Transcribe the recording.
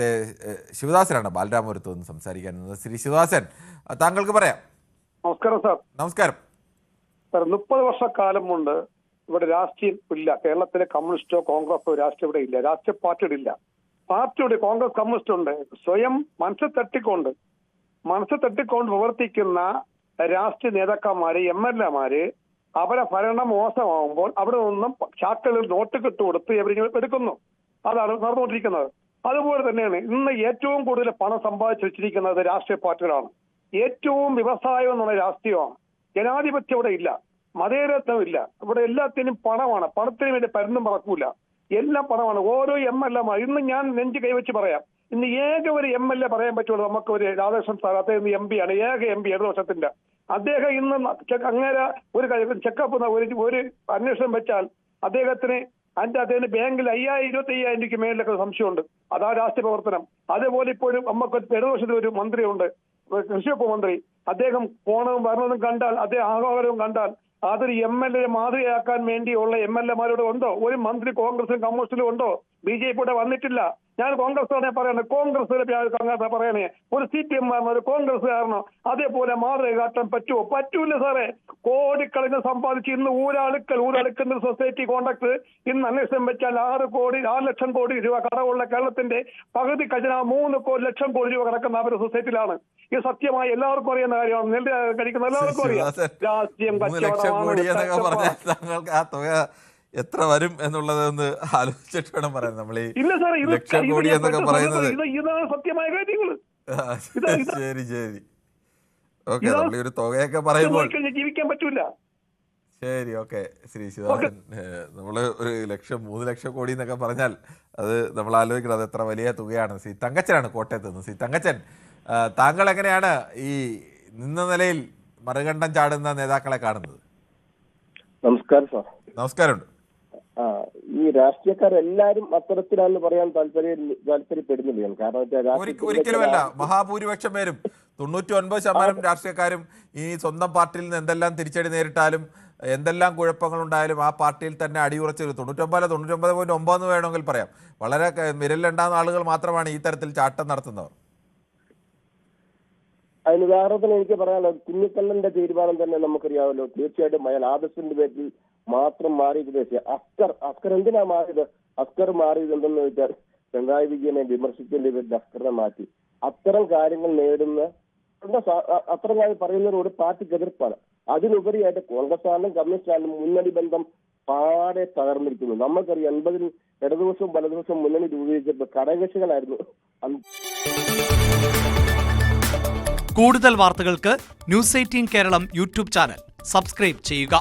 നേരത്തെ ശിവദാസനാണ് ബാലരാമപുരത്ത് നിന്ന് സംസാരിക്കാൻ. ശ്രീ ശിവദാസൻ, താങ്കൾക്ക് പറയാം. നമസ്കാരം സാർ. നമസ്കാരം സാർ. 30 വർഷക്കാലം കൊണ്ട് ഇവിടെ രാഷ്ട്രീയം ഇല്ല. കേരളത്തിലെ കമ്മ്യൂണിസ്റ്റോ കോൺഗ്രസോ രാഷ്ട്രീയം ഇവിടെ ഇല്ല. രാഷ്ട്രീയ പാർട്ടിയുടെ ഇല്ല. പാർട്ടിയുടെ കോൺഗ്രസ് കമ്മ്യൂണിസ്റ്റ് ഉണ്ട്. സ്വയം മനസ്സിൽ തട്ടിക്കൊണ്ട് പ്രവർത്തിക്കുന്ന രാഷ്ട്രീയ നേതാക്കന്മാര്, MLA-മാര് അവരെ ഭരണം മോശമാകുമ്പോൾ അവിടെ നിന്നും ചാക്കളിൽ നോട്ട് കിട്ടുകൊടുത്ത് എടുക്കുന്നു. അതാണ് നടന്നുകൊണ്ടിരിക്കുന്നത്. അതുപോലെ തന്നെയാണ് ഇന്ന് ഏറ്റവും കൂടുതൽ പണം സമ്പാദിച്ചു വെച്ചിരിക്കുന്നത് രാഷ്ട്രീയ പാർട്ടികളാണ്. ഏറ്റവും വ്യവസായം എന്നുള്ള രാഷ്ട്രീയമാണ്. ജനാധിപത്യം ഇവിടെ ഇല്ല, മതേതരത്വം ഇല്ല. ഇവിടെ എല്ലാത്തിനും പണമാണ്. പണത്തിന് വേണ്ടി പരന്നും പറക്കൂല. എല്ലാം പണമാണ്. ഓരോ MLA-മാർ ഇന്ന് ഞാൻ നെഞ്ച് കൈവച്ച് പറയാം, ഇന്ന് ഏക ഒരു MLA പറയാൻ പറ്റുള്ളൂ നമുക്ക്, ഒരു രാധാകൃഷ്ണൻ സാർ. അദ്ദേഹം MP ആണ്, ഏക MP 7 വർഷത്തിന്റെ. അദ്ദേഹം ഇന്ന് അങ്ങനെ ഒരു ചെക്കപ്പ് ഒരു അന്വേഷണം വെച്ചാൽ അദ്ദേഹത്തിന് ബാങ്കിൽ 25,000 രൂപയ്ക്ക് മേലിലൊക്കെ സംശയമുണ്ട്. അതാ രാഷ്ട്രീയ പ്രവർത്തനം. അതേപോലെ ഇപ്പോൾ നമുക്ക് 7 വർഷത്തിൽ ഒരു മന്ത്രിയുണ്ട്, കൃഷിവകുപ്പ് മന്ത്രി. അദ്ദേഹം പോണതും വരണതും കണ്ടാൽ, അദ്ദേഹം ആഹ്വാനവും കണ്ടാൽ അതൊരു MLA മാതൃകയാക്കാൻ വേണ്ടിയുള്ള MLA-മാരോട് ഉണ്ടോ? ഒരു മന്ത്രി കോൺഗ്രസിലും കമ്മ്യൂണിസ്റ്റിലും ഉണ്ടോ? BJP വന്നിട്ടില്ല. ഞാൻ കോൺഗ്രസ് പറയണേ, കോൺഗ്രസ് പറയണേ, ഒരു CPM-കാരനോ ഒരു കോൺഗ്രസ്സുകാരനോ അതേപോലെ മാതൃക കാട്ടാൻ പറ്റുമോ? പറ്റൂല സാറേ. കോടിക്കണക്കിന് സമ്പാദിച്ച് ഇന്ന് ഊരാളുക്കൽ സൊസൈറ്റി കോൺട്രാക്ട് ഇന്ന് അന്വേഷണം വെച്ചാൽ 6 ലക്ഷം കോടി രൂപ കടവുള്ള കേരളത്തിന്റെ പകുതി ഖജന 3 ലക്ഷം കോടി രൂപ കിടക്കുന്ന അവരുടെ സൊസൈറ്റിയിലാണ്. ഇത് സത്യമായി എല്ലാവർക്കും അറിയുന്ന കാര്യമാണ്. നെല്ല് കഴിക്കുന്ന എല്ലാവർക്കും അറിയാം. രാഷ്ട്രീയം എത്ര വരും എന്നുള്ളതൊന്ന് ആലോചിച്ചിട്ട് വേണം പറയാൻ. നമ്മൾ ഈ ലക്ഷം കോടി എന്നൊക്കെ പറയുന്നത് ഇതാണ് സത്യമായ കാര്യങ്ങൾ. ശരി ഓക്കെ. നമ്മൾ ഒരു തുകയൊക്കെ പറയുമ്പോൾ ജീവിക്കാൻ പറ്റൂല. ശരി ഓക്കെ. ശ്രീ ശിവദാസൻ, നമ്മള് 1 ലക്ഷം 3 ലക്ഷം കോടി എന്നൊക്കെ പറഞ്ഞാൽ അത് നമ്മൾ ആലോചിക്കണം, അത് എത്ര വലിയ തുകയാണ്. ശ്രീ തങ്കച്ചനാണ് കോട്ടയത്ത് നിന്ന്. ശ്രീ തങ്കച്ചൻ, താങ്കൾ എങ്ങനെയാണ് ഈ നിന്ന നിലയിൽ മറുകണ്ഠം ചാടുന്ന നേതാക്കളെ കാണുന്നത്? നമസ്കാരം സാർ. നമസ്കാരമുണ്ട്. ഈ രാഷ്ട്രീയക്കാരെല്ലാരും അത്തരത്തിലാണെന്ന് പറയാൻ താല്പര്യപ്പെടുന്നില്ല. കാരണം ഒരിക്കലുമല്ല. മഹാഭൂരിപക്ഷം പേരും 99% രാഷ്ട്രീയക്കാരും ഈ സ്വന്തം പാർട്ടിയിൽ നിന്ന് എന്തെല്ലാം തിരിച്ചടി നേരിട്ടാലും എന്തെല്ലാം കുഴപ്പങ്ങളുണ്ടായാലും ആ പാർട്ടിയിൽ തന്നെ അടിയുറച്ച് 99.9 വേണമെങ്കിൽ പറയാം. വളരെ വിരലിലുണ്ടാകുന്ന ആളുകൾ മാത്രമാണ് ഈ തരത്തിൽ ചാട്ടം നടത്തുന്നവർ. അതിന് ഉദാഹരണത്തിന് എനിക്ക് പറയാനുള്ളത്, കുഞ്ഞിക്കണ്ണന്റെ തീരുമാനം തന്നെ നമുക്കറിയാമല്ലോ. തീർച്ചയായിട്ടും അയാൾ ആദർശിന്റെ പേരിൽ മാത്രം മാറിയത്. അസ്കർ എന്തിനാ മാറിയത്? അസ്കർ മാറിയത് എന്തെന്ന് വെച്ചാൽ പിണറായി വിജയനെ വിമർശിച്ചതിന്റെ പേരിൽ അസ്കറിനെ മാറ്റി. അത്തരം കാര്യങ്ങൾ അത്തരം കാര്യം പറയുന്നതോട് പാർട്ടിക്ക് എതിർപ്പാണ്. അതിനുപരിയായിട്ട് കോൺഗ്രസ് ആണെങ്കിലും കമ്മ്യൂണിസ്റ്റ് ആണെങ്കിലും മുന്നണി ബന്ധം പാടെ തകർന്നിരിക്കുന്നു. നമുക്കറിയാം 80-ൽ ഇടതുപക്ഷവും വലതുപക്ഷവും മുന്നണി രൂപീകരിച്ചപ്പോൾ ഘടകകക്ഷികളായിരുന്നു. കൂടുതൽ വാർത്തകൾക്ക് News 18 Keralam YouTube channel subscribe ചെയ്യുക.